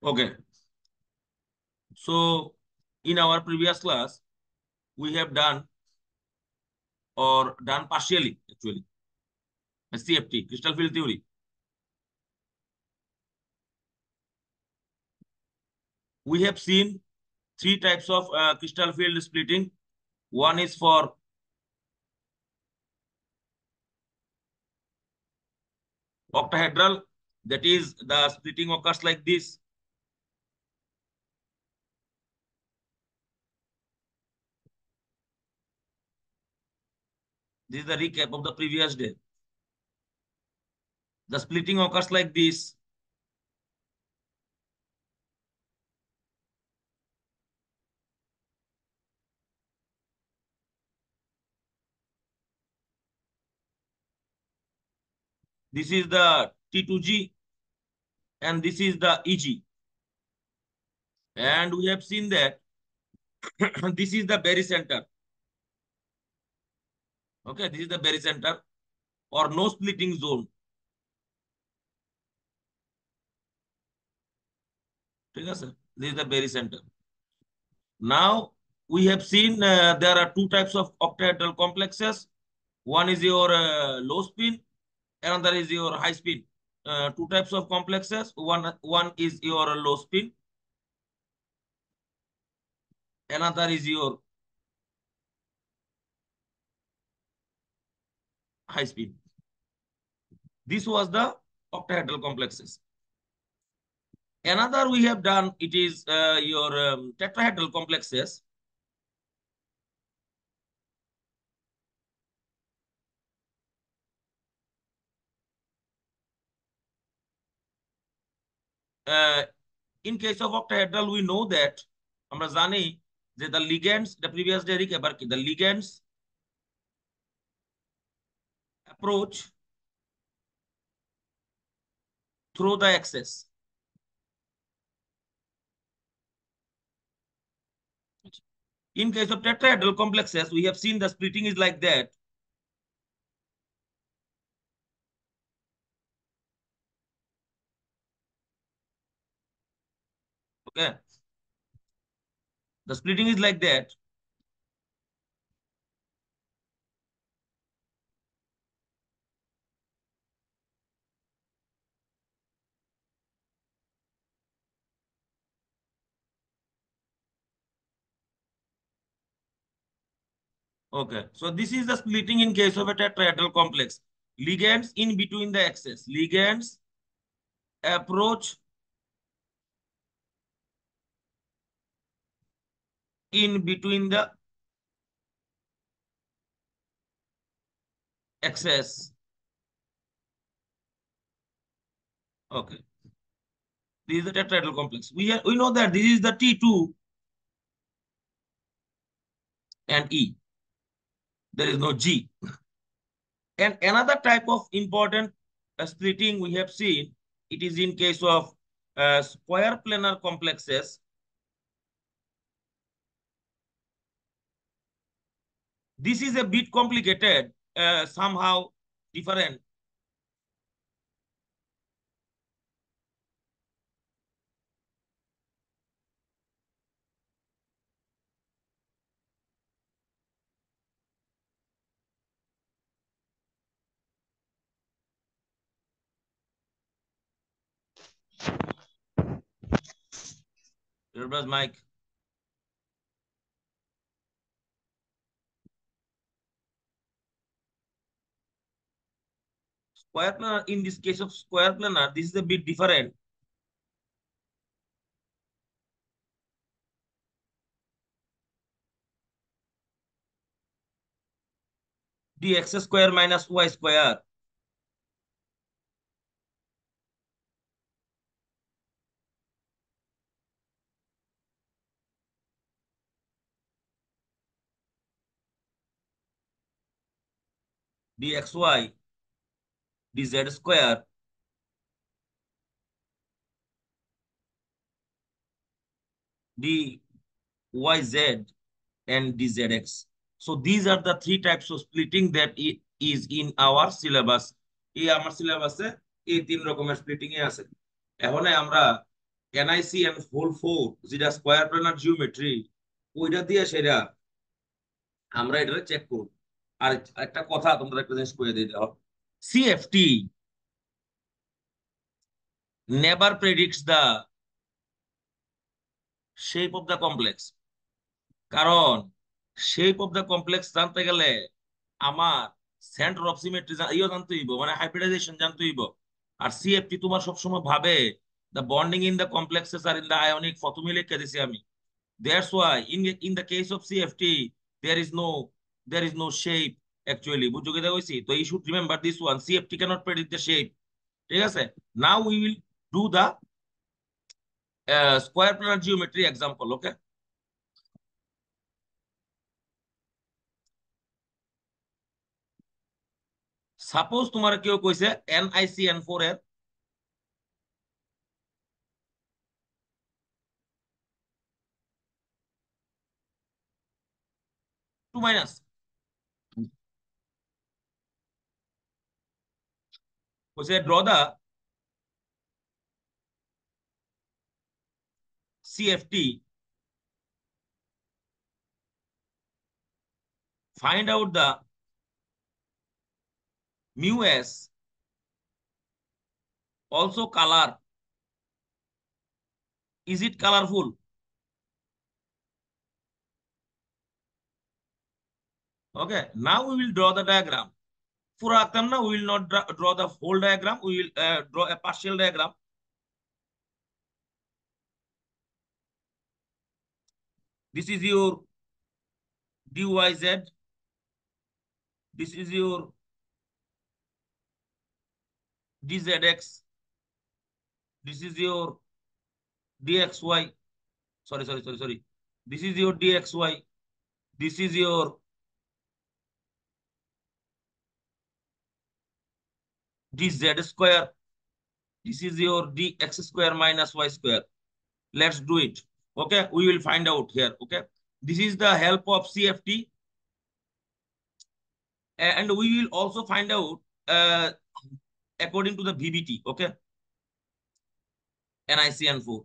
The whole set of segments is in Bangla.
Okay. So in our previous class, we have done or done partially actually CFT, crystal field theory. We have seen three types of crystal field splitting. One is for octahedral, that is the splitting occurs like this. This is the recap of the previous day. The splitting occurs like this. This is the T2G and this is the EG. And we have seen that this is the barycenter. Okay, this is the barycenter or no splitting zone. This is the barycenter. Now we have seen there are two types of octahedral complexes. One is your low spin, another is your high spin. Two types of complexes. One is your low spin, another is your high spin. This was the octahedral complexes. Another we have done, it is your tetrahedral complexes. In case of octahedral, we know that আমরা জানি যে the ligands, the previous day recap the ligands approach through the axis. In case of tetrahedral complexes, we have seen the splitting is like that. Okay. The splitting is like that. Okay. So this is the splitting in case of a tetrahedral complex. Ligands in between the axis. Ligands approach in between the axis. Okay. This is the tetrahedral complex. We know that this is the T2 and E. There is no G. And another type of important splitting we have seen, it is in case of square planar complexes. This is a bit complicated, somehow different. Everybody's mic. Square planar, in this case of square planar, this is a bit different. Dx square minus y square. Dxy dz square dyz and dzx. So these are the three types of splitting that is in our syllabus. এই আমার সিলেবাসে এই তিন রকমের স্প্লিটিং এ আছে। এখন আমরা NiCN4 যেটা স্কয়ার প্ল্যানার জিওমেট্রি ওইটা দিয়ে সেটা আমরা এটা চেক করব। আর একটা কথা তোমরা একটা জিনিস করে দিতে হবে, CFT never predicts the shape of the complex। কারণ শেপ অফ দ্য কমপ্লেক্স জানতে গেলে আমার সেন্টার অফ সিমেট্রি ইও জানতে হইব, মানে হাইব্রিডাইজেশন জানতে হইব। আর CFT তোমার সবসময় ভাবে the bonding in the complexes আর ইন দ্য আয়নিক ফর্মুলা লিখে দিছি আমি। That's why in the case of CFT there is no there is no shape actually। বুঝছো কি কইছি? তো you should remember this one, CFT cannot predict the shape। ঠিক আছে, now we will do the square planar geometry example, okay? Suppose তোমার কেউ কইছে NiCN4 এর 2 মাইনাস, কইছে draw the CFT, find out the mu s, also color, is it colorful? Okay, now we will draw the diagram। পুরো আঁকতাম না, we will not draw the whole diagram, we will draw a partial diagram। This is your dyz, this is your dzx, this is your dxy, sorry, this is your dxy, this is your dz square, this is your dx square minus y square। Let's do it, okay? We will find out here, okay? This is the help of CFT, and we will also find out according to the VBT, okay? NiCN4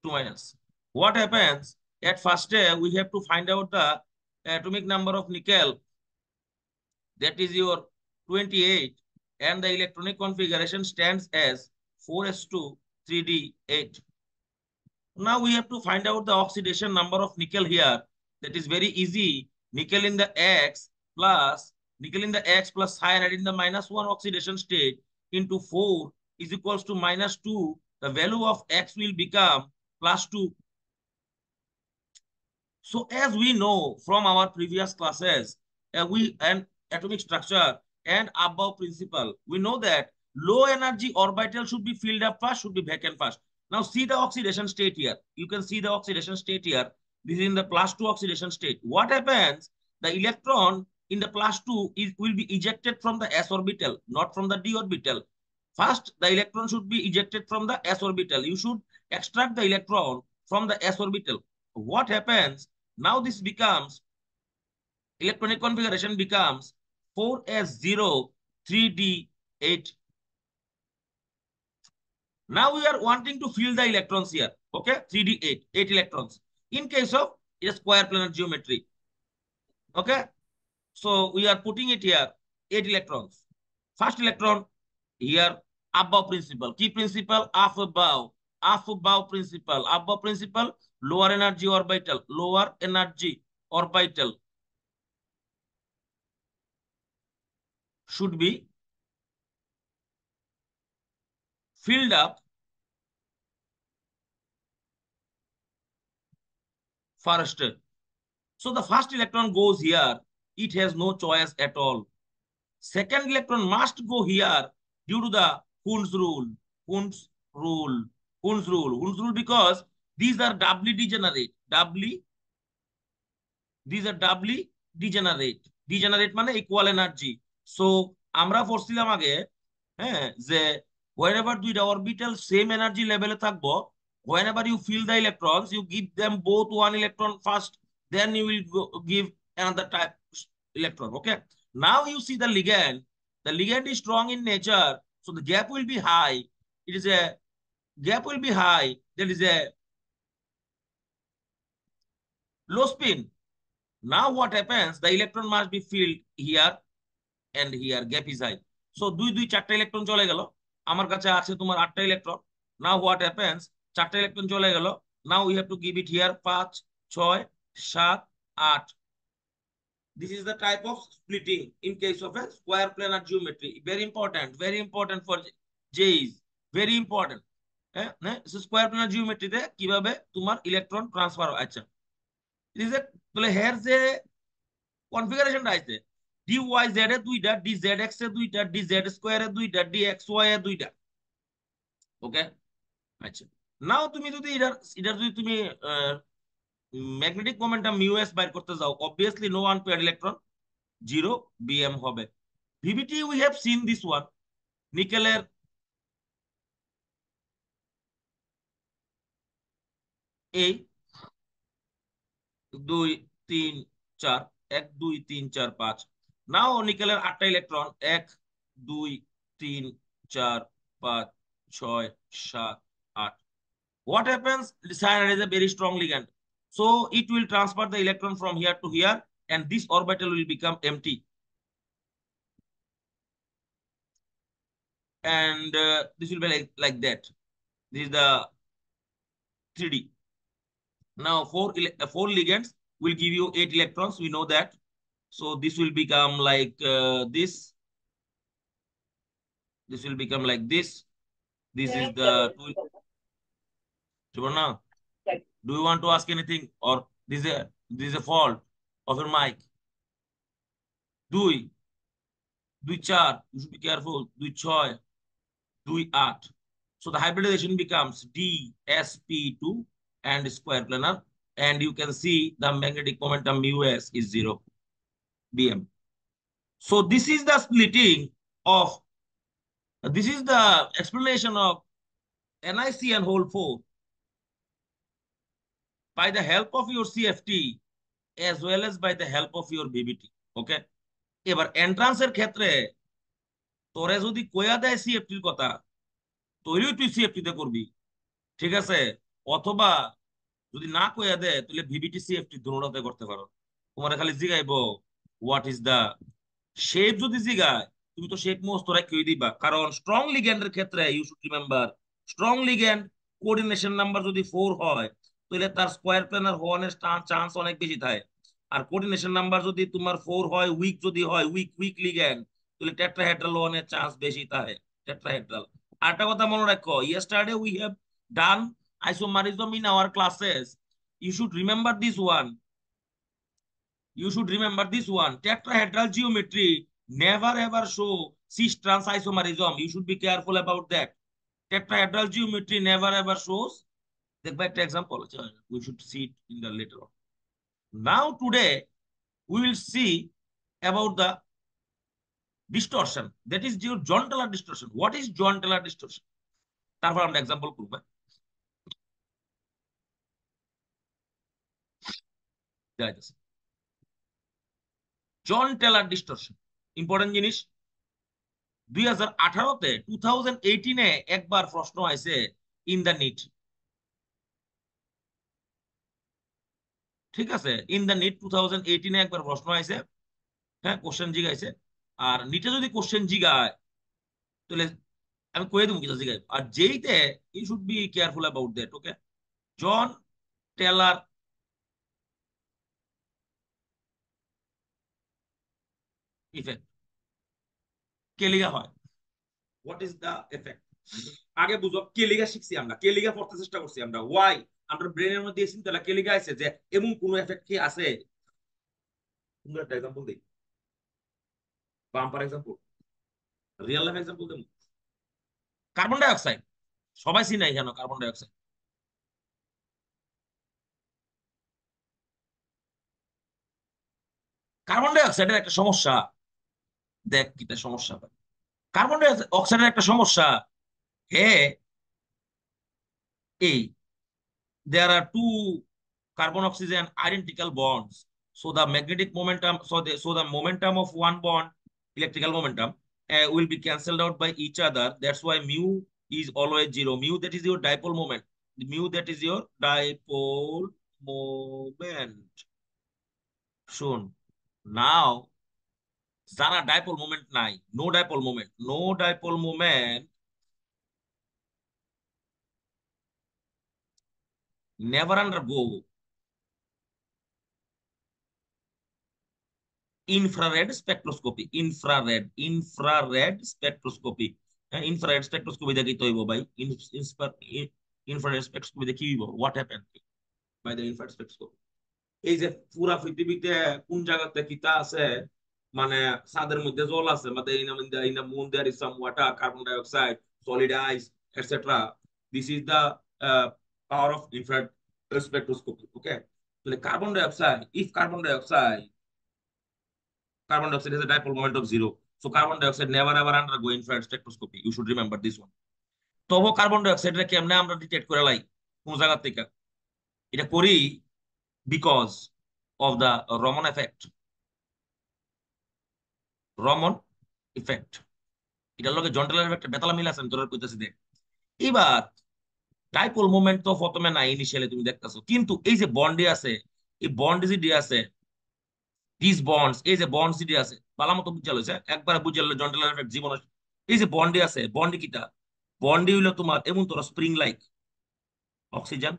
2 minus. What happens at first day? We have to find out the atomic number of nickel, that is your 28, and the electronic configuration stands as 4s2 3d8। Now we have to find out the oxidation number of nickel here. That is very easy. Nickel in the X plus cyanide in the -1 oxidation state into 4 is equals to -2. The value of X will become +2. So as we know from our previous classes, we and atomic structure and above principle, we know that low energy orbital should be filled up first, should be vacant first. Now see the oxidation state here. You can see the oxidation state here. This is in the +2 oxidation state. What happens? The electron in the +2 will be ejected from the s orbital, not from the d orbital. First, the electron should be ejected from the s orbital. You should extract the electron from the s orbital. What happens? Now this becomes, electronic configuration becomes 4s0 3d8. Now we are wanting to fill the electrons here, okay? 3d8, 8 electrons. In case of a square planar geometry, okay? So we are putting it here, 8 electrons. First electron here, above principle. Key principle, above principle. Above principle, lower energy orbital should be filled up first. So the first electron goes here. It has no choice at all. Second electron must go here due to the Hund's rule. Hund's rule. Hund's rule. Hund's rule, because these are doubly degenerate. These are doubly degenerate. Degenerate মানে equal energy. So আমরা পড়ছিলাম আগে, হ্যাঁ, যে whenever দুইটা orbital same energy level এ থাকবো, whenever you fill the electrons, you give them both one electron first, then you will give another type electron, okay? Now you see the ligand. The ligand is strong in nature, so the gap will be high. It is a gap will be high. There is a low spin. Now what happens? The electron must be filled here and here. Gap is high. So দুই দুই চারটা ইলেকট্রন চলে গেল। আমার কাছে আছে তোমার 8টা ইলেকট্রন। Now what happens? চারটা ইলেকট্রন চলে গেল। Now we have to give it here 5, 6, 7, 8. This is the type of splitting in case of a square planar geometry. Very important for JEEs. Very important. হ্যাঁ, স্কোয়ার প্ল্যানার জিওমেট্রিতে কিভাবে তোমার ইলেকট্রন ট্রান্সফার হয়। আচ্ছা, this is a তাহলে হেয়ার যে কনফিগারেশনটা আছে, ডি ওয়াই জেড এর দুইটা, ডি জেড এক্স এর দুইটা, ডি জেড স্কোয়ার এর দুইটা, ডি এক্স ওয়াই এর দুইটা। ওকে, আচ্ছা, নাও তুমি যদি এটার যদি তুমি ম্যাগনেটিক মোমেন্টাম মিউ এস বাইর করতে যাও, obviously no one pair electron, 0 BM হবে। ভিভিটি we have seen this one, নিকেলের এই 2 3 4, 1 2 3 4 5। নাও নিকেলের 8টা electron, 1 2 3 4 5 6 7 8। What happens? Cyanide is a very strong ligand, so it will transfer the electron from here to here, and this orbital will become empty, and this will be like that. This is the 3D. Now four ligands will give you 8 electrons, we know that. So this will become like this will become like this. This is the Subarna, do you want to ask anything, or this is a fault of your mic? দুই দুই 4, you should be careful, 2 6, 2 8. So the hybridization becomes DsP2 and square planar, and you can see the magnetic momentum mu s is 0 bm. So this is the splitting of, this is the explanation of NiCN whole 4 by the help of your CFT as well as by the help of your BBT. Okay, এবার এন্ট্রান্সের ক্ষেত্রে তোরে যদি কইয়া দেয় সিএফটির কথা, তৈরিও তুই সিএফটি তে করবি, ঠিক আছে? অথবা যদি না কইয়া দেয়, তাহলে ভিভিটি সিএফটি দুটোতে করতে পারো। তোমার খালি জিগাইবো হোয়াট ইজ দা শেপ, যদি জিগায় তুমি তো শেপ মোস্ট তোরা কই দিবা, কারণ স্ট্রং লিগ্যান্ডের ক্ষেত্রে you should remember, strong ligand coordination number যদি 4 হয়, তাহলে তার স্কোয়ার প্ল্যানার হওয়ার চান্স অনেক বেশি থাকে। আর কোঅর্ডিনেশন নাম্বার যদি তোমার 4 হয়, উইক যদি হয়, উইক লিগ্যান্ড, তাহলে টেট্রাহেড্রাল হওয়ার চান্স বেশি থাকে, টেট্রাহেড্রাল। আরেকটা কথা মনে রাখো, yesterday we have done isomerism in our classes. You should remember this one. You should remember this one. Tetrahedral geometry never ever show cis trans isomerism. You should be careful about that. Tetrahedral geometry never ever shows. Take back the example. We should see it in the later on. Now today we will see about the distortion. That is your John-Taylor distortion. What is John-Taylor distortion? তারপর আমরা এক্সাম্পল করব। জন টেলার ডিস্টরশন ইম্পর্টেন্ট জিনিস। 2018-তে 2018-এ একবার প্রশ্ন আইছে ইন দা নিট, ঠিক আছে? ইন দা নিট 2018-এ একবার প্রশ্ন আইছে, হ্যাঁ, কোশ্চেন জিগাইছে। আর নিটে যদি কোশ্চেন জিগায়, তাহলে আমি কয়ে দেবো কিছু জিগাই। আর যেইতে you should be careful about that. Okay, Jahn Teller effect কে লিগা হয়, হোয়াট ইজ দা এফেক্ট? আগে বুঝো কে লিগা শিখছি আমরা, কে লিগা পড়তে চেষ্টা করছি আমরা, ওয়াই আমরা ব্রেনের মধ্যে এই চিন্তাটা কে লিগা আছে যে এমন কোন এফেক্ট কি আছে। তুমি একটা এক্সাম্পল দিই, bumper example, real life example দেবো। কার্বন ডাই অক্সাইড সবাই চিনাই কেন, carbon die oxide, carbon die অক্সাইডের একটা সমস্যা, দেখ কিটা সমস্যা পাই। কার্বন ডাই অক্সাইডের একটা সমস্যা, হে এই there are two carbon oxygen identical bonds, so the magnetic momentum, so the momentum of one bond, electrical momentum, will be cancelled out by each other. That's why mu is always zero. Mu, that is your dipole moment. Mu, that is your dipole moment. Shown. Now, যারা dipole moment নাই, no dipole moment, no dipole moment, never undergo infrared spectroscopy. Infrared spectroscopy. Infrared spectroscopy দেখি তো হইব ভাই। Infrared spectroscopy দেখি হইব what happened by the infrared spectroscopy। এই যে পুরা পৃথিবীতে কোন জায়গাতে কিতা আছে, মানে ছাদের মধ্যে জল আছে, মানে in the moon there is some water, carbon die oxide, solid ice, etcetera. This is the power of infrared spectroscopy. Okay, তাহলে carbon die oxide, if carbon dioxide has a dipole moment of zero, so carbon dioxide never ever undergo infrared spectroscopy. You should remember this one. তবু কার্বন ডাই অক্সাইড কেমনে আমরা ডিটেক্ট করে লাই কোন জায়গা থেকে? এটা করি because of the Raman effect. Raman effect, এটার লগে জন্টালের এফেক্ট বেতালা মিল আছেন তোর কইতাছি দেখ। এবার ডাইপোল মোমেন্ট তো প্রথমে নাই ইনিশিয়ালি তুমি দেখতেছো, কিন্তু এই যে বন্ডে আছে, এই বন্ড যে আছে, দিস বন্ডস, এই যে বন্ডস যে আছে ভালো মতো বুঝাল হয়েছে, একবার বুঝালে জন্টালের এফেক্ট জীবন। এই যে বন্ডে আছে, বন্ডে কিটা, বন্ডে হইলো তোমার এমন তোর spring like oxygen,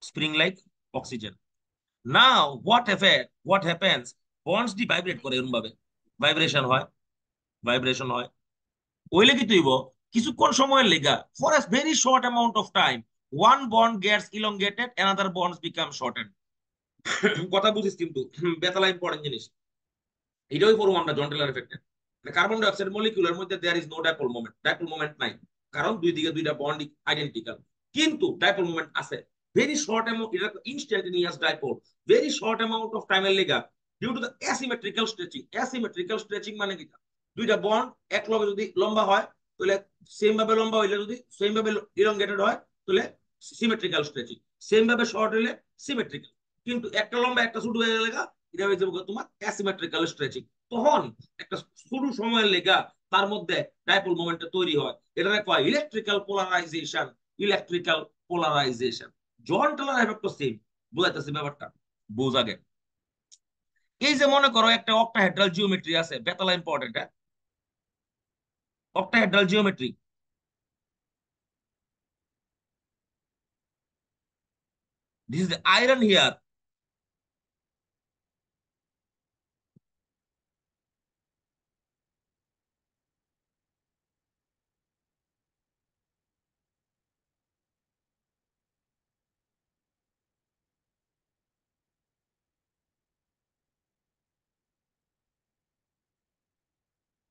spring like oxygen. Now what happens, bonds the vibrate করে এরকম ভাবে, ভাইব্রেশন হয়, ভাইব্রেশন হয়। ওইলে কি তুইব কিছুক্ষণ সময়ের লেগা, for a very short amount of time, one bond gets elongated, another bonds become shortened. কথা বুঝিস কিন্তু, বেতালা ইম্পর্টেন্ট জিনিস। এটাই পড়বো আমরা জন্টেলার এফেক্টে। কার্বন ডাই অক্সাইড মলিকিউলের মধ্যে there is no dipole moment, dipole moment নাই, কারণ দুই দিকে দুইটা বন্ড আইডেন্টিক্যাল। কিন্তু ডাইপোল মোমেন্ট আছে, ভেরি শর্ট অ্যামাউন্ট, এটা instantaneous dipole, very short amount of টাইমের লেগা, due to the asymmetrical stretching. Asymmetrical stretching মানে কি, দুইটা বন্ড এক লগে যদি লম্বা হয় তাহলে সেম ভাবে লম্বা হইলে, যদি সেম ভাবে ইলংগেটেড হয় তাহলে সিমেট্রিক্যাল স্ট্রেচিং, সেম ভাবে শর্ট হইলে সিমেট্রিক্যাল। কিন্তু একটা লম্বা একটা ছোট হয়ে গেলে এটা হয়ে যাবে তোমার অ্যাসিমেট্রিক্যাল স্ট্রেচিং। তখন একটা শুরু সময়ের লেগা তার মধ্যে ডাইপোল মোমেন্ট তৈরি হয়, এটা কয় ইলেকট্রিক্যাল পোলারাইজেশন। ইলেকট্রিক্যাল পোলারাইজেশন, জন টেলর এফেক্ট সেম, বুঝাইতেছে ব্যাপারটা, বুঝ আগে। এই যে মনে করো একটা অক্টাহেড্রাল জিওমেট্রি আছে, বেতালা ইম্পর্টেন্ট, হ্যাঁ, octahedral geometry. This is the iron here.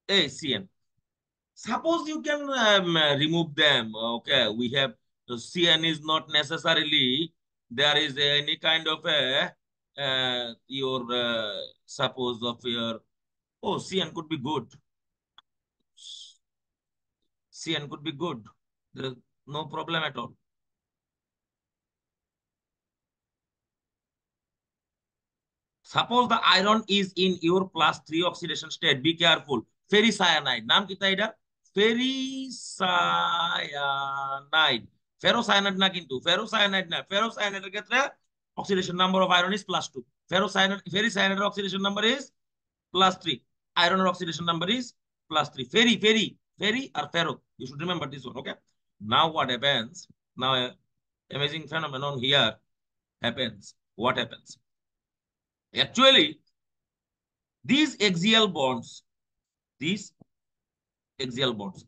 A CN. Suppose you can remove them. Okay, we have CN is not necessarily there is any kind of a your suppose of your, oh, CN could be good. CN could be good. There is no problem at all. Suppose the iron is in your +3 oxidation state. Be careful. Ferricyanide. নাম কি এটা? Ferricyanide. Ferrocyanide না কিন্তু, ferrocyanide না। Ferrocyanide এর ক্ষেত্রে oxidation number of iron is +2. Ferricyanide oxidation number is +3. Iron oxidation number is +3. Ferry or ferro. You should remember this one. Okay. Now what happens? Now a amazing phenomenon here happens. What happens? Actually, these axial bonds, these axial bonds.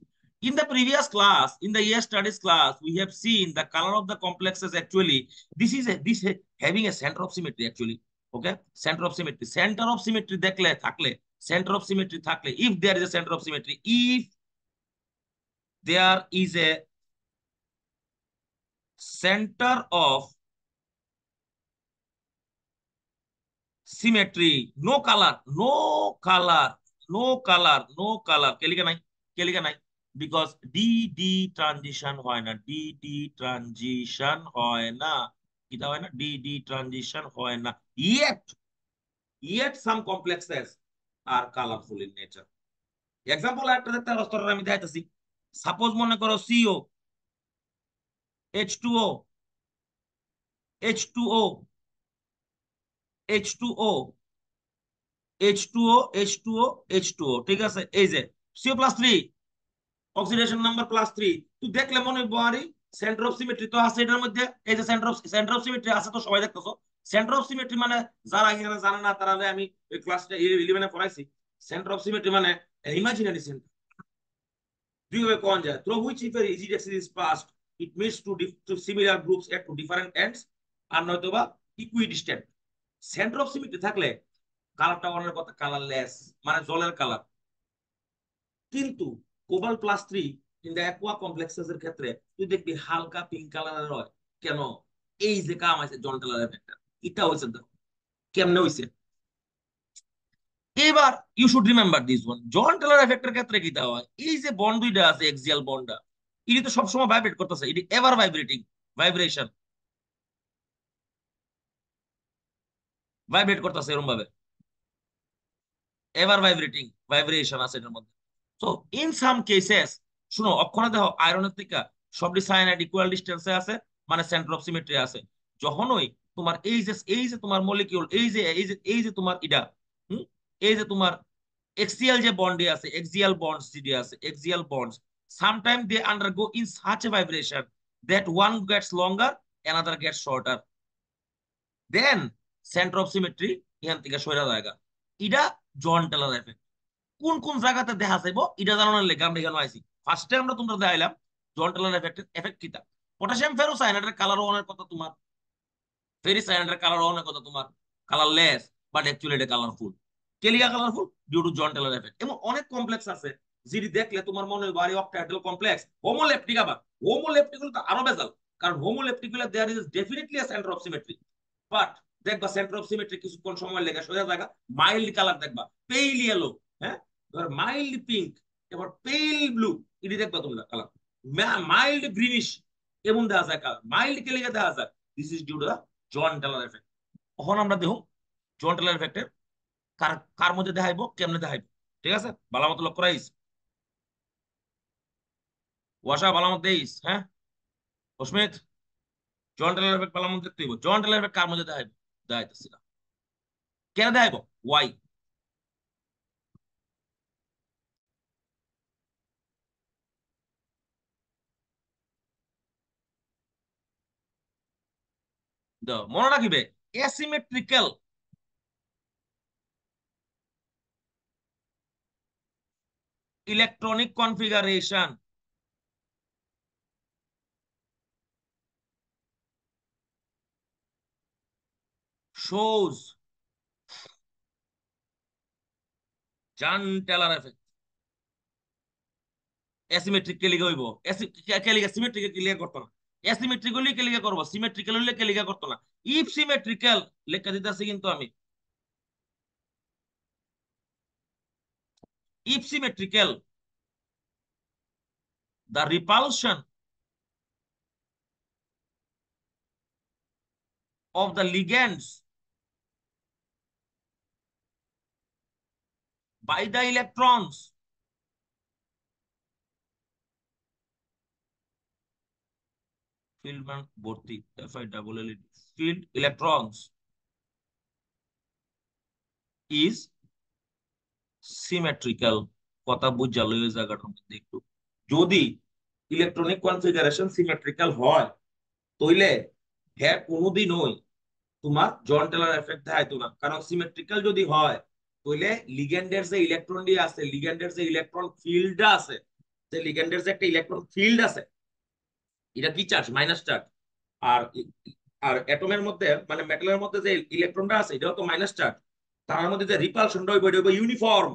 In the previous class, in the year studies class, we have seen the color of the complexes. Actually, this having a center of symmetry. Actually, okay, center of symmetry. Center of symmetry দেখলে থাকলে, center of symmetry থাকলে, if there is a center of symmetry, if there is a center of symmetry, no color, no color, no color, no color, কে লিখা নাই, because DD ট্রানজিশন হয় না, DD ট্রানজিশন হয় না, কিটা হয় না, DD ট্রানজিশন হয় না, yet some complexes, আর কালারফুল ইন নেচার। এক্সাম্পল একটা দেখতে অস্তরের আমি দেখাইতেছি। সাপোজ মনে করো CO, H2O, H2O, H2O, H2O, H2O, H2O, ঠিক আছে? এই যে CO+3, অক্সিডেশন নাম্বার +3। তুই দেখলে মনে হয় আরে সেন্টার অফ সিমেট্রি তো আছে এটার মধ্যে। এই যে সেন্টার অফ সিমেট্রি আছে, তো সবাই দেখতেছো। সেন্টার অফ সিমেট্রি মানে, যারা এখানে জানে না তারা, আমি ক্লাস 11 পড়াইছি। সেন্টার অফ সিমেট্রি মানে ইমাজিনারি সেন্টার। দুইভাবে কোন যায়, through which if a easy axis is passed, it meets to similar groups at two different ends, আর নয়তো বা equidistant। সেন্টার অফ সিমেট্রি থাকলে কালারটা অনেক কথা কালারলেস, মানে জলের কালার। কিন্তু কোবাল+3 ইন দ্য অ্যাকোয়া কমপ্লেক্সেস এর ক্ষেত্রে তুই দেখবি হালকা পিঙ্ক কালারের হয়। কেন? এই যে কাম আছে জন টেলার এফেক্ট, এটা হয়েছে দেখো কেমনে হয়েছে। এবার you should remember this one, Jahn Teller এফেক্টের ক্ষেত্রে কি হয়, এই যে বন্ড দুইটা আছে এক্সিয়াল বন্ডটা, এটি তো সবসময় ভাইব্রেট করতেছে, এটি এভার ভাইব্রেটিং, ভাইব্রেশন, ভাইব্রেট করতেছে এরকম ভাবে, এভার ভাইব্রেটিং, ভাইব্রেশন আছে এটার মধ্যে। তো ইন সাম কেসেস, শুনো অক্ষণে দেখো আয়রনের থেকে সবটি সায়ানাইড ইকুয়াল ডিস্টেন্সে আছে, মানে সেন্টার অফ সিমেট্রি আছে। যখনই তোমার এই যে তোমার মলিকিউল, এই যে তোমার ইডা, হুম, এই যে তোমার এক্সিয়াল যে বন্ডে আছে, এক্সিয়াল বন্ডস যেটি আছে, axial bonds sometime they undergo in such a vibration that one gets longer, another gets shorter, then centre of symmetry এখান থেকে সরে জায়গা। এটা জন টেলর এফেক্ট। কোন কোন জায়গাতে দেখা যাইব এটা জানানোর লেগে আমরা এখানে আইছি। ফার্স্টে আমরা তোমরা দেখাইলাম জন টেলর এফেক্টের এফেক্ট কিটা। পটাশিয়াম ফেরোসায়ানাইডের কালার অনেক কথা তোমার, ফেরিসায়ানাইডের কালার অনেক কথা তোমার কালারলেস, বাট অ্যাকচুয়ালি এটা কালারফুল। কেলিয়া colourful due to Jahn Teller effect. এবং অনেক কমপ্লেক্স আছে যেটি দেখলে তোমার মনে হয় বাড়ি অক্টাহেড্রাল কমপ্লেক্স, হোমোলেপটিক। আবার হোমোলেপটিক গুলো তো আরো বেজাল, কারণ হোমোলেপটিক গুলো there is definitely a centre of symmetry. But দেখবা সেন্টার অফ সিমেট্রি কিছুক্ষণ সময় লেগে সোজা জায়গা, মাইল্ড কালার দেখবা, পেইল ইয়েলো, হ্যাঁ, এবার মাইল্ড পিঙ্ক, এবার পেইল ব্লু, এটি দেখবা তোমরা কালার, মাইল্ড গ্রিনিশ, এমন দেখা যায় কালার, মাইল্ড কেলিকে দেখা যায়। This is due to the Jahn Teller effect. তখন আমরা দেখুন জন টেলর এফেক্টের কার কার মধ্যে দেখাইবো, কেমনে দেখাইবো। ঠিক আছে, ভালো মতো লক্ষ্য রাখিস। ওয়াসা ভালো মতো দেইস, হ্যাঁ। অস্মিত, জন টেলর এফেক্ট ভালো মতো দেখতে হইব। জন টেলর এফেক্ট কার মধ্যে দেখাইবো, দেখাইতেছি না। কেন দেখাইবো, ওয়াই? মনে রাখিবে asymmetrical electronic configuration shows জন টেলর এফেক্ট। অ্যাসিমেট্রিক কে লিখে হইব, কে লিখে সিমেট্রিক কে লিখে করতো না, অ্যাসিমেট্রিক হইলে কে লিখে করবো, সিমেট্রিক্যাল হইলে কে লিখে করতো না। ইফ সিমেট্রিক্যাল লেখা দিতেছি কিন্তু আমি, if symmetrical the repulsion of the ligands by the electrons field মান ভর্তি, FILLED, field electrons is symmetrical। কথা বুঝালো এই জায়গাটার মধ্যে একটু, যদি ইলেকট্রনিক কনফিগারেশন সিমেট্রিক্যাল হয় তাইলে হ্যাঁ কোনোদিনই তোমার জন টেলর এফেক্ট দেখাইতো না। কারণ সিমেট্রিক্যাল যদি হয় তাহলে লিগ্যান্ডের যে ইলেকট্রন দিয়ে আছে, লিগ্যান্ডের যে ইলেকট্রন ফিল্ডটা আছে, যে লিগ্যান্ডের যে একটা ইলেকট্রন ফিল্ড আছে, এটা কি চার্জ, মাইনাস চার্জ। আর আর অ্যাটমের মধ্যে মানে মেটালের মধ্যে যে ইলেকট্রনটা আছে এটাও তো মাইনাস চার্জ। তার মধ্যে যে রিপালশনটা হইব এটা হইব ইউনিফর্ম।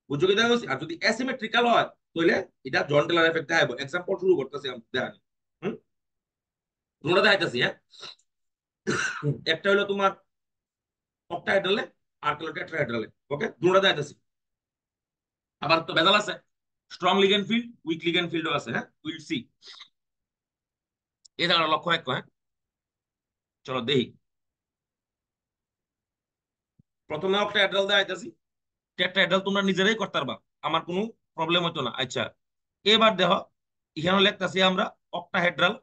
বুঝছো কি দেখা? আর যদি অ্যাসিমেট্রিক্যাল হয় তাহলে এটা জন টেলর এফেক্ট দেখাবো। এক্সাম্পল শুরু করতেছি আমি দেখানি। হুম, তোমরা দেখাইতেছি, হ্যাঁ। একটা হলো তোমার অক্টাহেড্রালে, আর হলো টেট্রাহেড্রালে। ওকে, দুটোটা দেখাইতেছি। আবার তো ভেজাল আছে, strong ligand field, weak ligand ফিল্ডও আছে, হ্যাঁ, উইল সি। এই জায়গাটা লক্ষ্য রাখো, হ্যাঁ। চলো দেখি, প্রথমে অক্টাহেড্রাল দেখাইতেছি, টেট্রাহেড্রাল তোমরা নিজেরাই করতে পারবা, আমার কোনো প্রবলেম হতো না। আচ্ছা, এবার দেখো এখানে লিখতেছি আমরা অক্টাহেড্রাল।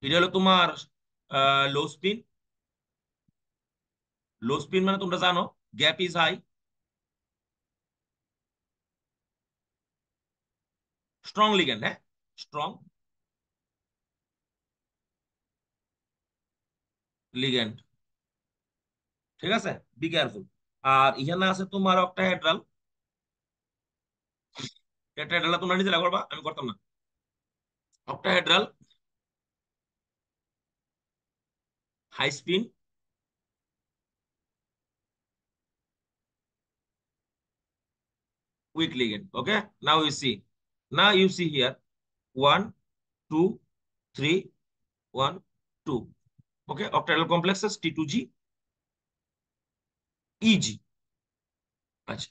এটা হলো তোমার লো স্পিন। লো স্পিন মানে তোমরা জানো gap is high, strong ligand, হ্যাঁ স্ট্রং লিগ্যান্ড, ঠিক আছে, বি কেয়ারফুল। আর এখানে আছে তোমার অক্টাহেড্রাল। টেট্রাহেড্রাল তোমরা নিজেরা করবা, আমি করতাম না। Octahedral high spin, weak ligand. Okay, now you see. Now you see here 1, 2, 3, 1, 2. Okay, octahedral complexes T2G, EG. আচ্ছা,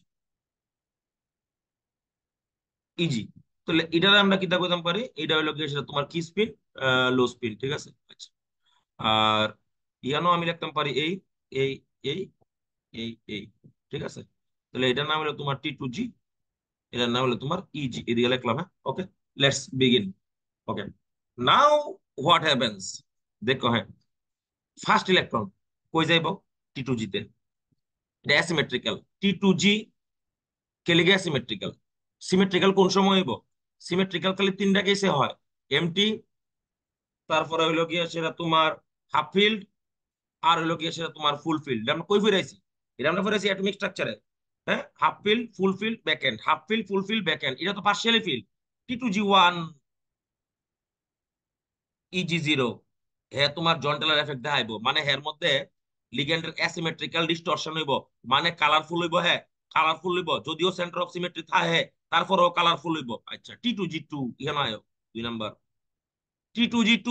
ইজি। তাহলে এটার আমরা কিতা করতাম পারি, এটা হলো কি সেটা তোমার কি স্পিন, লো স্পিন, ঠিক আছে। আচ্ছা, আর ইয়ানো আমি লিখতাম পারি এই এই এই এই, ঠিক আছে। তাহলে এটার নাম হলো তোমার T2G, এটার নাম হলো তোমার ইজি, এদিকে লিখলাম, হ্যাঁ। Okay, let's begin. Okay, now what happens, দেখো, হ্যাঁ, ফার্স্ট ইলেকট্রন কই যাইব, T2G তে। এটা অ্যাসিমেট্রিক্যাল T2G, কে লিগে অ্যাসিমেট্রিক্যাল? সিমেট্রিক্যাল কোন সময় হইব? সিমেট্রিক্যাল খালি তিনটা কেসে হয়, এমটি, তারপরে হইলো গিয়ে সেটা তোমার হাফ ফিল্ড, আর হইলো গিয়ে সেটা তোমার ফুল ফিল্ড। আমরা কই ফিরাইছি, এটা আমরা ফিরাইছি অ্যাটমিক স্ট্রাকচারে। হ্যাঁ, half field full field back end, half field full field back end, এটা তো পার্শিয়ালি ফিল্ড। T2G1 EG0, হ্যাঁ তোমার জন্টালার এফেক্ট দেখাইবো, মানে হের মধ্যে লিগ্যান্ডের অ্যাসিমেট্রিক্যাল ডিস্টরশন হইব, মানে কালারফুল হইব, হ্যাঁ কালারফুল হইব, যদিও সেন্টার অফ সিমেট্রি থাকে তারপরেও কালারফুল হইব। আচ্ছা, T2G2 ইহানো আয়ো 2 নাম্বার, T2G2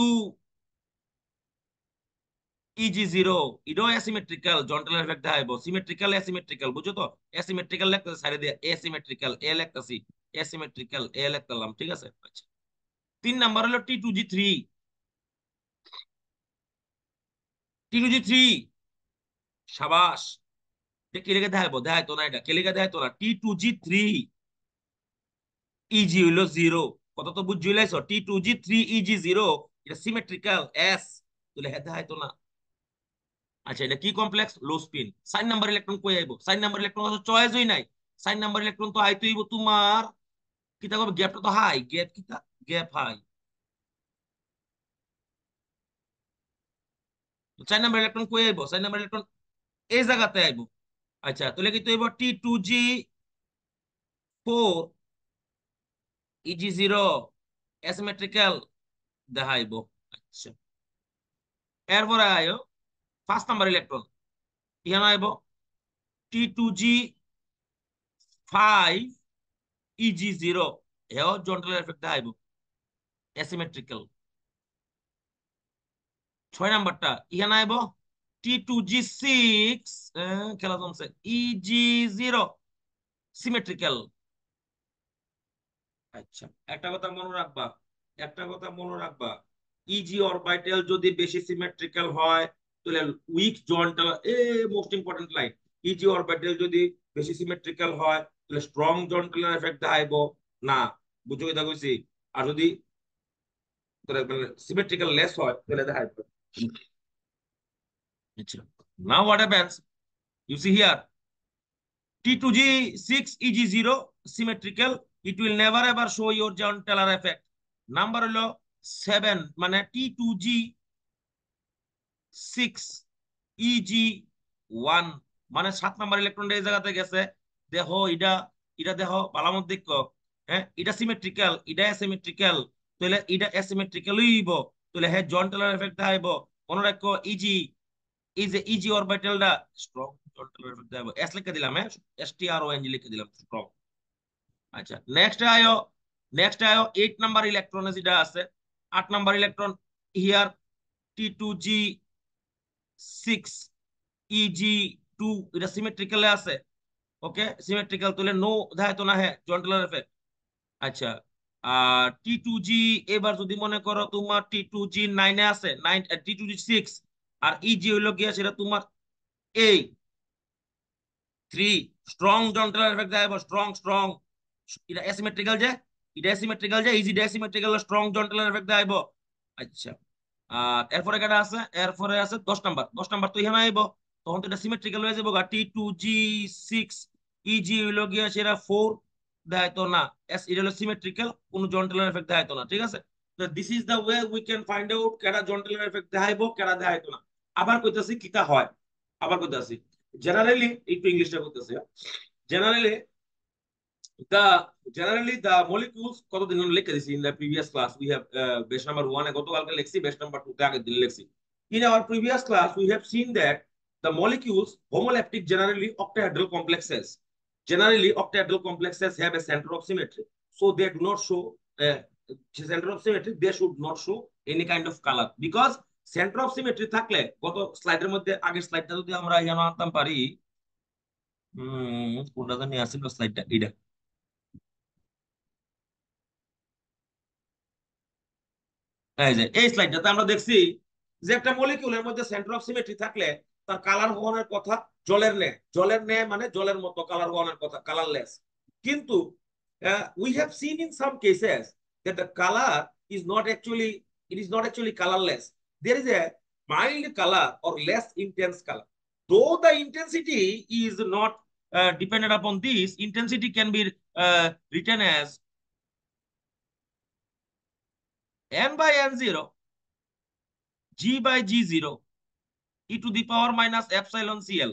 EG0, এটাও অ্যাসিমেট্রিক্যাল জন্টালার এফেক্ট দেখাইবো, সিমেট্রিক্যাল অ্যাসিমেট্রিক্যাল, বুঝছো তো? অ্যাসিমেট্রিক্যাল লিখতেছে সাইডে দিয়ে, অ্যাসিমেট্রিক্যাল এ লিখতেছি, অ্যাসিমেট্রিক্যাল এ লিখতাম, ঠিক আছে। আচ্ছা, 3 নাম্বার হলো T2G3, T2G3, সাবাস। কেলিকা দেখাইবো, দেখাইতো না, এটা কেলিকা দেখাইতো না। T2G3 ইজি হইলো জিরো, কত তো বুঝ জুইলাইছো, T2G3 EG0, এটা সিমেট্রিক্যাল এস, তাহলে হ্যাঁ দেখাইতো না। আচ্ছা, এটা কি কমপ্লেক্স, লো স্পিন। 4 নাম্বার ইলেকট্রন কই আইবো, 4 নাম্বার ইলেকট্রন তো চয়েস হই নাই। 4 নাম্বার ইলেকট্রন তো আইতো হইব তোমার, কিতা করবে, গ্যাপটা তো হাই, গ্যাপ কিতা, গ্যাপ হাই। 4 নাম্বার ইলেকট্রন কই আইবো, 4 নাম্বার ইলেকট্রন এই জায়গাতে আইবো। আচ্ছা, তাহলে কি তো হইব T2G4 EG0 অ্যাসিমেট্রিক্যাল দেখাইবো। আচ্ছা, এরপরে আয়ো 5 নাম্বার ইলেকট্রন, ইহান আইব T2G5 EG0, এও জন্টাল এফেক্ট দেখাইব, অ্যাসিমেট্রিক্যাল। 6 নাম্বারটা ইহান আইব T2G6, খেলা জমছে, EG0 সিমেট্রিক্যাল। আচ্ছা, একটা কথা মনে রাখবা, একটা কথা মনে রাখবা, ইজি অরবিটাল যদি বেশি সিমেট্রিক্যাল হয় তাহলে উইক জয়েন্টাল, most important line, eg orbital যদি বেশি সিমেট্রিক্যাল হয় তাহলে স্ট্রং জয়েন্টাল এফেক্ট দেখাইব না, বুঝছো কি কইছি? আর যদি সিমেট্রিক্যাল লেস হয় তাহলে দেখাইব। আচ্ছা, now what happens, you see here T2G6 EG0 symmetrical, it will never ever show your John Teller effect. Number হলো 7, মানে T2G6 EG1, মানে 7 নাম্বার ইলেকট্রনটা এই জায়গাতে গেছে। দেখো এটা, এটা দেখো ভালো মত দেখো, হ্যাঁ এটা সিমেট্রিক্যাল, এটা অ্যাসিমেট্রিক্যাল, তাহলে এটা অ্যাসিমেট্রিক্যালই হইব, তাহলে হ্যাঁ জন টেলার এফেক্ট দেখাইব। মনে রাখো ইজি, এই যে ইজি অরবিটালটা স্ট্রং জন টেলার এফেক্ট দেখাইব, এস লিখে দিলাম, হ্যাঁ STRONG লিখে দিলাম, স্ট্রং। আচ্ছা, নেক্সট আয়ো 8 নাম্বার ইলেকট্রনে যেটা আছে, 8 number electron here T2G6 EG2, এটা সিমেট্রিক্যালে আছে। ওকে, সিমেট্রিক্যাল, তাহলে নো দেখাইতো না, হ্যাঁ জন্টালার এফেক্ট। আচ্ছা, আর T2G, এবার যদি মনে করো তোমার T2G9 এ আছে, 9 T2G6, আর ইজি হইলো গিয়া সেটা তোমার এই 3 স্ট্রং জন্টার এফেক্ট দেখাইব, স্ট্রং স্ট্রং। এটা অ্যাসিমেট্রিক্যাল যে, এটা অ্যাসিমেট্রিক্যাল যে, ইজি অ্যাসিমেট্রিক্যাল স্ট্রং জন্টার এফেক্ট দেখাইব। আচ্ছা, আর এরপরে কেটা আছে, এরপরে আছে 10 নাম্বার। 10 নাম্বার তো এখানে আইব, তখন তো এটা সিমেট্রিক্যাল হয়ে যাবো। T2G6 ইজি হইলো গিয়া সেটা 4 দেখাইতো না, এস এটা হলো সিমেট্রিক্যাল, কোন জন্টার এফেক্ট দেখাইতো না। ঠিক আছে, তো this is the way we can find out কেডা জন্টার এফেক্ট দেখাইবো কেডা দেখাইতো না। আবার কইতাছি কিতা হয়, আবার কইতাছি জেনারেলি, একটু ইংলিশটা করতেছি। জেনারেলি the the molecules কতদিন আমরা লিখে দিছি in the previous class we have batch number 1 এ গতকালকে লিখছি, batch number 2 তে আগের দিন লিখছি। In our previous class we have seen that the molecules homoleptic generally octahedral complexes have a center of symmetry, so they do not show uh, center of symmetry, they should not show any kind of color because center of symmetry থাকলে, গত স্লাইডের মধ্যে আগের স্লাইডটা যদি আমরা এখানে আনতাম পারি, কোনটা জানি আসছিল স্লাইডটা, এটা এই যে এই স্লাইডটাতে আমরা দেখছি যে একটা মলিকিউলের মধ্যে সেন্টার অফ সিমেট্রি থাকলে তার কালার হওয়ার কথা জলের ন্যায় মানে জলের মতো কালার হওয়ার কথা, কালারলেস। কিন্তু we have seen in some cases that the color is not actually, it is not actually colorless. There is a mild color or less intense color, though the intensity is not dependent upon this. Intensity can be written as n by n0 g by g0 e to the power minus epsilon cl.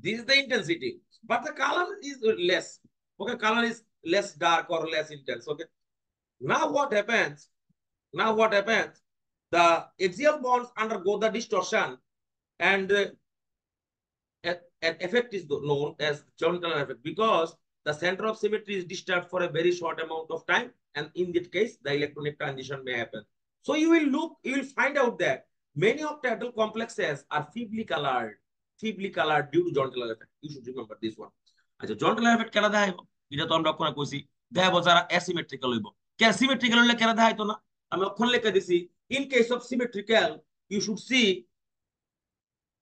This is the intensity, but the color is less. Okay, color is less dark or less intense. Okay, now what happens? Now what happens? The axial bonds undergo the distortion, and an effect is known as Jones-Talon effect because the center of symmetry is disturbed for a very short amount of time, and in that case, the electronic transition may happen. So you will find out that many octahedral complexes are feebly colored due to Jones-Talon effect. You should remember this one. আচ্ছা, Jones-Talon effect কেন দেখাইবো? এটা তো আমরা ওখানে কইছি, দেখাইবো যারা asymmetrical হইব। কে symmetrical হইলে কেন দেখাইতো না? আমি ওখানে লিখে দিছি, in case of symmetrical, you should see,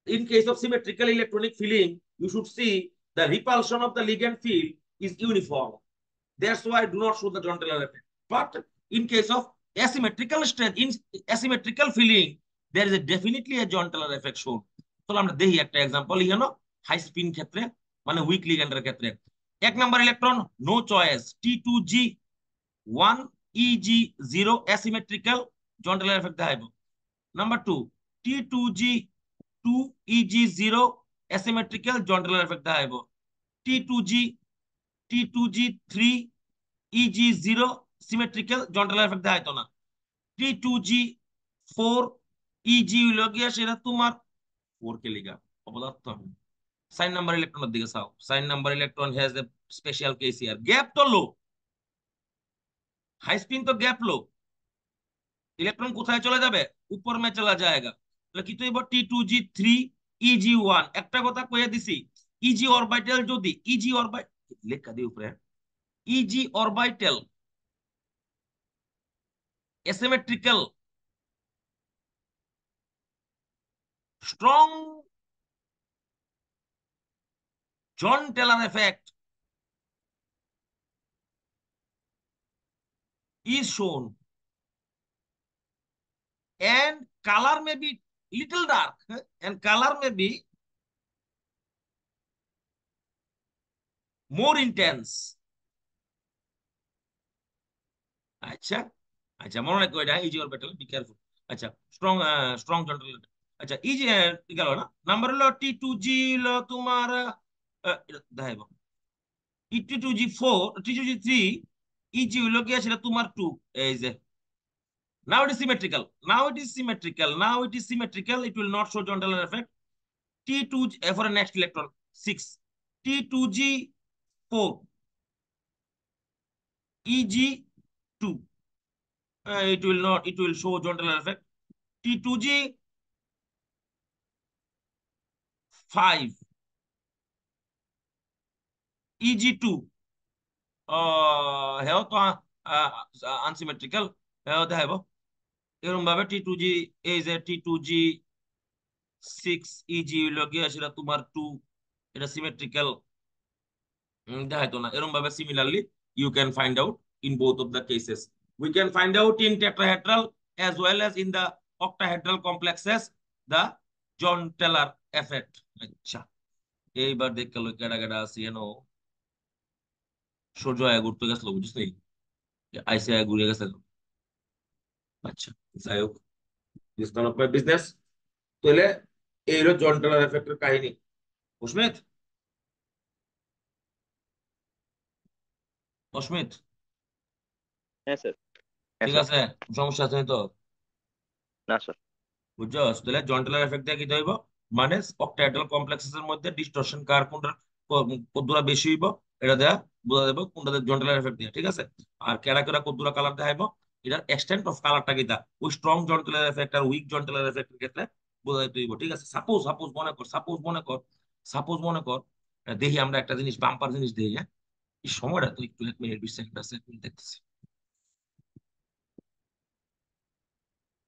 in case of symmetrical electronic field, you should see the repulsion of the ligand field is uniform. That's why I do not show the Jones-Taylor effect. But in case of asymmetrical strength, in asymmetrical filling, there is a definitely a Jones-Taylor effect shown. তাহলে আমরা দেখি একটা एग्जांपल এখানে হাই স্পিন ক্ষেত্রে মানে উইক লিগ্যান্ডের ক্ষেত্রে। এক number electron no choice T2G1 EG0 asymmetrical Jones-Taylor effect দেখাইব। Number 2 T2G2 EG0 asymmetrical Jones-Taylor effect দেখাইব। T2G3 EG0 symmetrical Jones-Taylor effect দেখাইতো না। T2G4 EG হইল গিয়া সেটা তোমার 4 কে লিগা অপদার্থ। সাইন নাম্বার ইলেকট্রনের দিকে চাও, sign number electron has a special case here, gap তো লো, হাই স্পিন তো গ্যাপ লো, ইলেকট্রন কোথায় চলে যাবে, উপর মে চলা যায়গা। তাহলে কি তো এবার T2G3 EG1, একটা কথা কয়ে দিছি, ইজি অরবিটাল যদি ইজি অরবিটাল লেখা দিই উপরে, easy orbital asymmetrical strong Jones-Taylor effect is shown, and color may be little dark, and color may be more intense. আচ্ছা, আচ্ছা মনে রাখো এটা ইজি অরবিটাল, বি কেয়ারফুল। আচ্ছা, স্ট্রং স্ট্রং জন্টাল। আচ্ছা ইজি গেল না, নাম্বার হলো T2G হলো তোমার দেখাইব T2G3 ইজি হইলো গিয়া সেটা তোমার 2, এই যে now it is symmetrical, it will not show Jones-Taylor effect। T2 for a next electron 6 T2G4 EG2, it will not, it will show Jones-Taylor effect। T2G5 EG2 হেও তো আনসিমেট্রিক্যাল, হেও দেখাইব এরকম ভাবে T2G, এই যে T2G6 6 ইজি হইলো গিয়ে সেটা তোমার 2, এটা সিমেট্রিক্যাল দেখাইতো না। এরকম ভাবে similarly you can find out in both of the cases. We can find out in tetrahedral as well as in the octahedral complexes the Jahn Teller effect. আচ্ছা, এইবার দেখতে লই কেডা কেডা আছে এনো। সূর্য আয়া ঘুরতে গেছিল বুঝছিস নি, আইসে আয়া ঘুরে গেছে। আচ্ছা, যাই হোক, this none of my business. তাহলে এই হলো জন টেলার এফেক্টের কাহিনী। অস্মিত, অস্মিত, হ্যাঁ স্যার। হ্যাঁ ঠিক স্যার। আছে, সমস্যা আছে না তো? না স্যার। বুঝছো? তাহলে জন টেলার এফেক্ট দিয়ে কি হইব, মানে অক্টাহেড্রাল কমপ্লেক্সেস এর মধ্যে ডিসটরশন কার কোনটা কতটা বেশি হইব, এটা দেয়া বোঝা যাবে কোনটাতে জন টেলার এফেক্ট দিয়ে, ঠিক আছে। আর কেডা কেডা কতটা কালার দেখাইব, এটার এক্সটেন্ট অফ কালারটা কি দা ওই স্ট্রং জন টেলার এফেক্ট আর উইক জন টেলার এফেক্টের ক্ষেত্রে বোঝা যাইতে হইব, ঠিক আছে। সাপোজ সাপোজ মনে কর দেখি আমরা একটা জিনিস, বাম্পার জিনিস দেখি, হ্যাঁ। এই সময়টা তো একটু 1 মিনিট 20 সেকেন্ড আছে, 1 মিনিট দেখতেছি।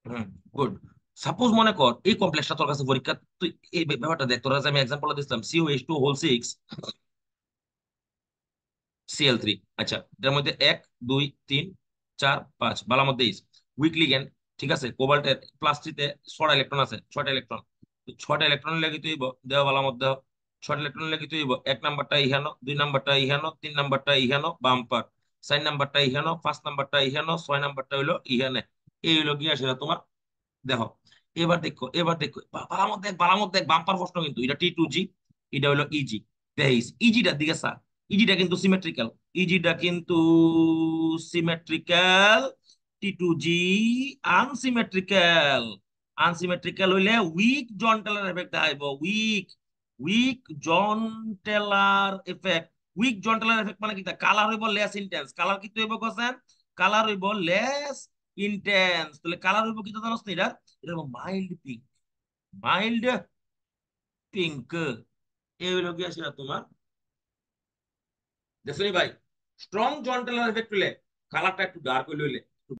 হুম, গুড। সাপোজ মনে কর এই কমপ্লেক্সটা তোর কাছে পরীক্ষা, তুই এই ব্যাপারটা দেখ, তোর কাছে আমি এক্সাম্পল দিচ্ছিলাম COH2 হোল 6 Cl3। আচ্ছা, এটার মধ্যে 1 2 3 4 5 বালার মধ্যে উইক লিগ্যান্ড, ঠিক আছে। কোবাল্টের +3-তে 6টা ইলেকট্রন আছে, 6টা ইলেকট্রন। তো 6টা ইলেকট্রন লেগে তুই দেহ বালার মধ্যে 6টা ইলেকট্রন লেগে তুই 1 নাম্বারটা ইহানো, 2 নাম্বারটা ইহানো, 3 নাম্বারটা ইহানো বাম্পার, 4 নাম্বারটা ইহানো, 5 নাম্বারটা ইহানো, 6 নাম্বারটা হইলো ইহানে। এই হইলো গিয়া সেটা তোমার দেখো। এবার দেখো বালামত দেখ বাম্পার প্রশ্ন, কিন্তু এটা T2G, এটা হলো ইজি। দেখিস ইজিটার দিকে স্যার, ইজিটা কিন্তু সিমেট্রিক্যাল, ইজিটা কিন্তু সিমেট্রিক্যাল, T2G আনসিমেট্রিক্যাল। আনসিমেট্রিক্যাল হইলে উইক জন টেলার এফেক্ট দেখাইব, উইক উইক জন টেলার এফেক্ট। উইক জন টেলার এফেক্ট মানে কি, কালার হইব লেস ইন্টেন্স, কালার কি হইব কোসেন, কালার হইব লেস ইন্টেন্স। তাহলে কালার হইব কি জানোস না, এটা মাইল্ড পিঙ্ক, মাইল্ড পিঙ্ক। এই হইলো গিয়া সেটা তোমার, দেখছো নি ভাই, স্ট্রং জন টেলার এফেক্ট হইলে কালারটা একটু ডার্ক হইলে